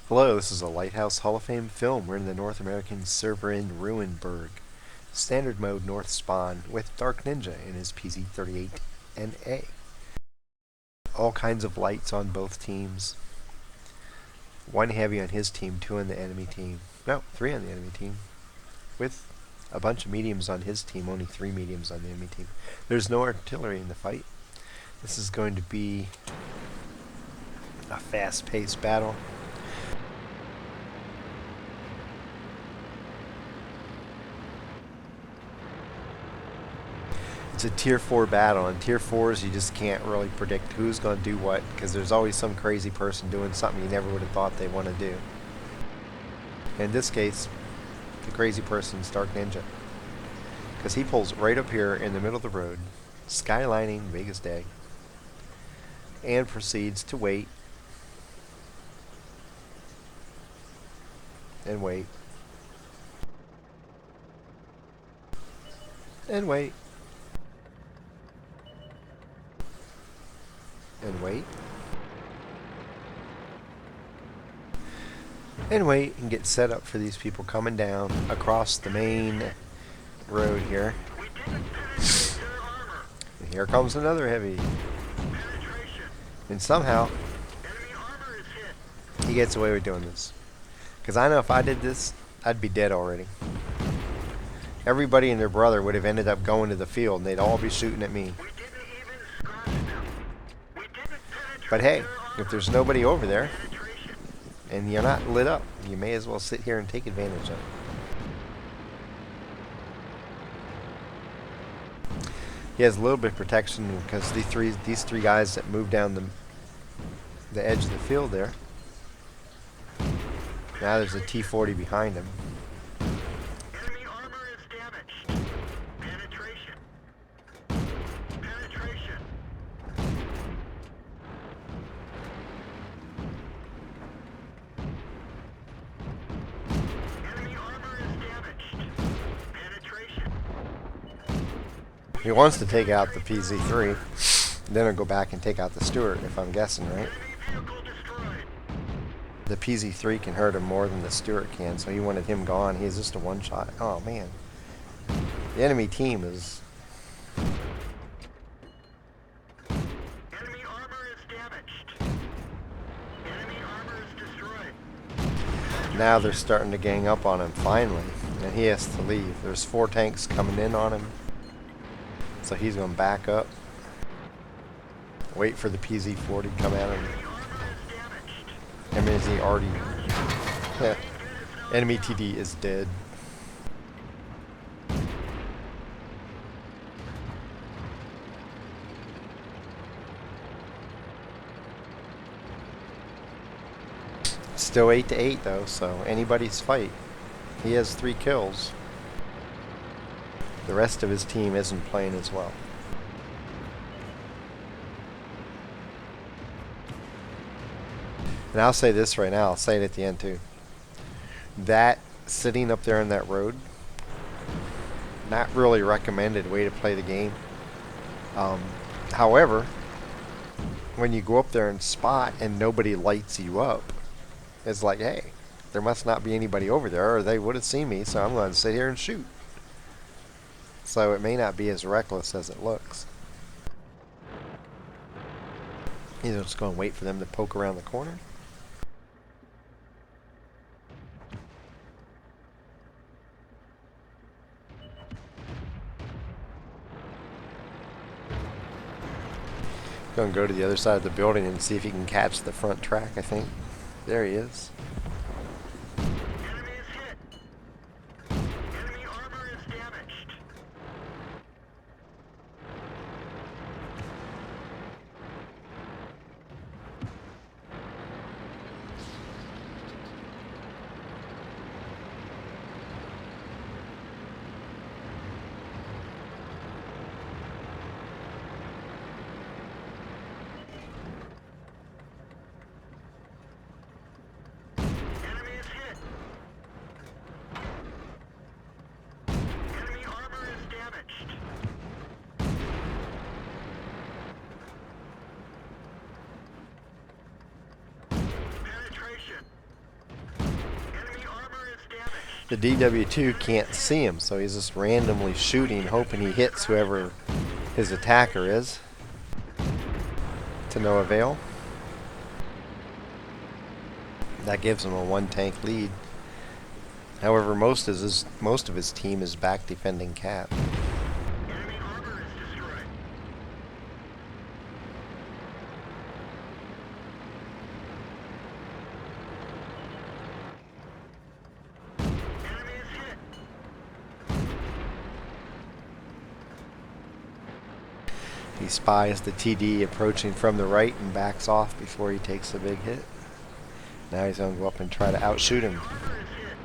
Hello, this is a Lighthouse Hall of Fame film. We're in the North American server in Ruinberg. Standard mode North spawn with Dark Ninja in his Pz38nA. All kinds of lights on both teams. One heavy on his team, two on the enemy team. No, three on the enemy team. With a bunch of mediums on his team, only three mediums on the enemy team. There's no artillery in the fight. This is going to be a fast-paced battle. It's a tier 4 battle, and tier 4s you just can't really predict who's going to do what, because there's always some crazy person doing something you never would have thought they want to do. In this case, the crazy person's Dark Ninja, because he pulls right up here in the middle of the road, skylining Vegas Day, and proceeds to wait and wait and wait and wait and wait and get set up for these people coming down across the main road here. And here comes another heavy. And somehow he gets away with doing this. Because I know if I did this, I'd be dead already. Everybody and their brother would have ended up going to the field and they'd all be shooting at me. But hey, if there's nobody over there and you're not lit up, you may as well sit here and take advantage of it. He has a little bit of protection because these three guys that move down the edge of the field there. Now there's a T-40 behind him. Enemy armor is damaged. Penetration. Penetration. Enemy armor is damaged. Penetration. He wants to take out the PZ3, then he'll go back and take out the Stuart, if I'm guessing right. Enemy vehicle destroyed. The PZ3 can hurt him more than the Stuart can, so he wanted him gone. He's just a one-shot. Oh, man. The enemy team is... Enemy armor is damaged. Enemy armor is destroyed. Now they're starting to gang up on him, finally. And he has to leave. There's 4 tanks coming in on him. So he's going to back up. Wait for the PZ-40 to come at him. I mean, is he already... Enemy TD is dead. Still 8-8 though, so anybody's fight. He has 3 kills. The rest of his team isn't playing as well. And I'll say this right now, I'll say it at the end too. That sitting up there on that road, not really recommended way to play the game. However, when you go up there and spot and nobody lights you up, it's like, hey, there must not be anybody over there or they would have seen me, so I'm going to sit here and shoot. So it may not be as reckless as it looks. Either just going to wait for them to poke around the corner. Going to go to the other side of the building and see if he can catch the front track, I think. There he is. Enemy is hit. Enemy armor is damaged. The DW2 can't see him, so he's just randomly shooting, hoping he hits whoever his attacker is. To no avail. That gives him a 1-tank lead. However, most of his team is back defending Cap. Enemy armor is destroyed. Enemy is hit. He spies the TD approaching from the right and backs off before he takes a big hit. Now he's going to go up and try to outshoot him. Armor is hit.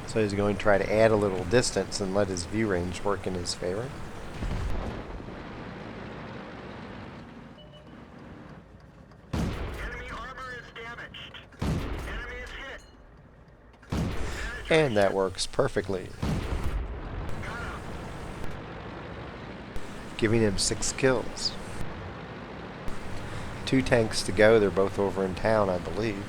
So he's going to try to add a little distance and let his view range work in his favor. Enemy armor is damaged. Enemy is hit. And that works perfectly, Got him. giving him 6 kills. 2 tanks to go. They're both over in town, I believe.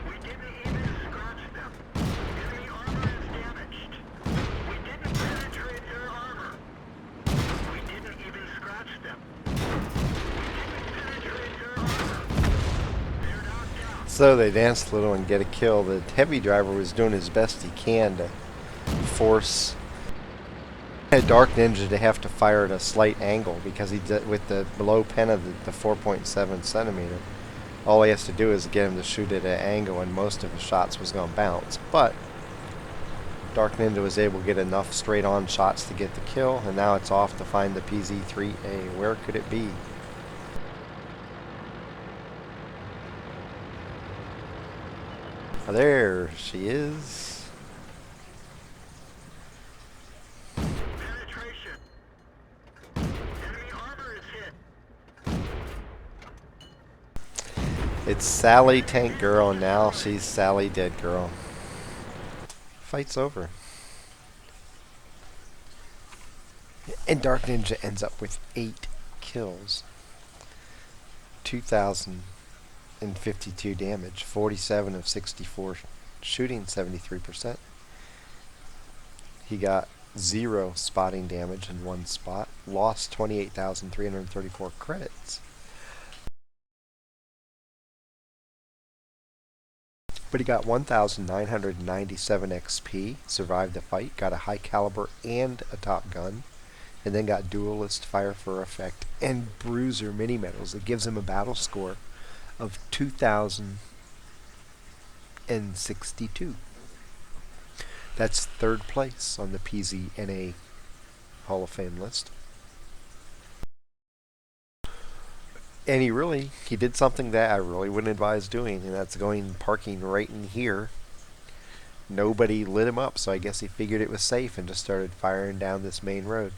We didn't even scratch them. Enemy armor is damaged. We didn't penetrate their armor. We didn't even scratch them. We didn't penetrate their armor. They're knocked out. So they dance a little and get a kill. The heavy driver was doing his best he can to force a Dark Ninja to have to fire at a slight angle because he did, with the below pen of the 4.7 centimeter, all he has to do is get him to shoot at an angle and most of his shots was going to bounce. But Dark Ninja was able to get enough straight on shots to get the kill, and now it's off to find the Pz38nA. Where could it be? There she is. Penetration. Enemy armor is hit. It's Sally Tank Girl, and now she's Sally Dead Girl. Fight's over. And Dark Ninja ends up with 8 kills. 2,052 damage. 47 of 64 shooting, 73%. He got 0 spotting damage in 1 spot. Lost 28,334 credits. But he got 1,997 XP, survived the fight, got a high caliber and a top gun, and then got duelist, fire for effect, and bruiser mini medals. It gives him a battle score of 2,062. That's 3rd place on the PZ&A Hall of Fame list. And he did something that I really wouldn't advise doing, and that's parking right in here. Nobody lit him up, so I guess he figured it was safe and just started firing down this main road.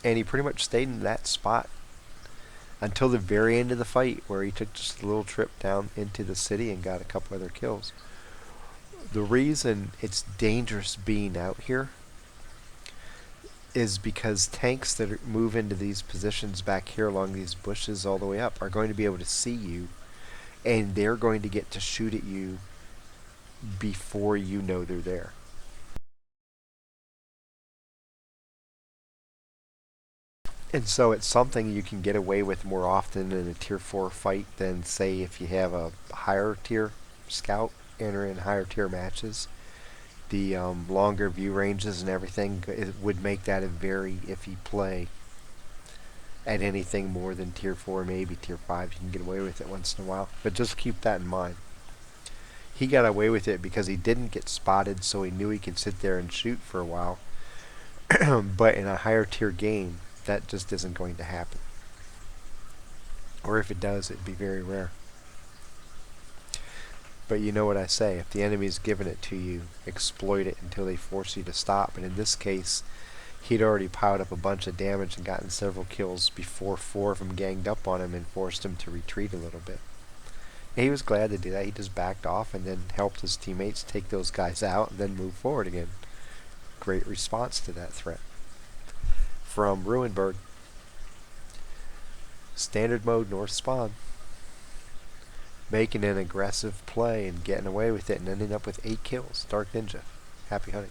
And he pretty much stayed in that spot until the very end of the fight, where he took just a little trip down into the city and got a couple other kills. The reason it's dangerous being out here is because tanks that move into these positions back here along these bushes all the way up are going to be able to see you, and they're going to get to shoot at you before you know they're there. And so it's something you can get away with more often in a tier 4 fight than, say, if you have a higher tier scout enter in higher tier matches. The longer view ranges and everything, it would make that a very iffy play. at anything more than tier 4, maybe tier 5. You can get away with it once in a while, but just keep that in mind. He got away with it because he didn't get spotted, so he knew he could sit there and shoot for a while. But in a higher tier game, that just isn't going to happen. Or if it does, it'd be very rare. But you know what I say, if the enemy's given it to you, exploit it until they force you to stop. And in this case, he'd already piled up a bunch of damage and gotten several kills before 4 of them ganged up on him and forced him to retreat a little bit. And he was glad to do that. He just backed off and then helped his teammates take those guys out and then move forward again. Great response to that threat. From Ruinberg, standard mode north spawn. Making an aggressive play and getting away with it and ending up with 8 kills. Dark Ninja. Happy hunting.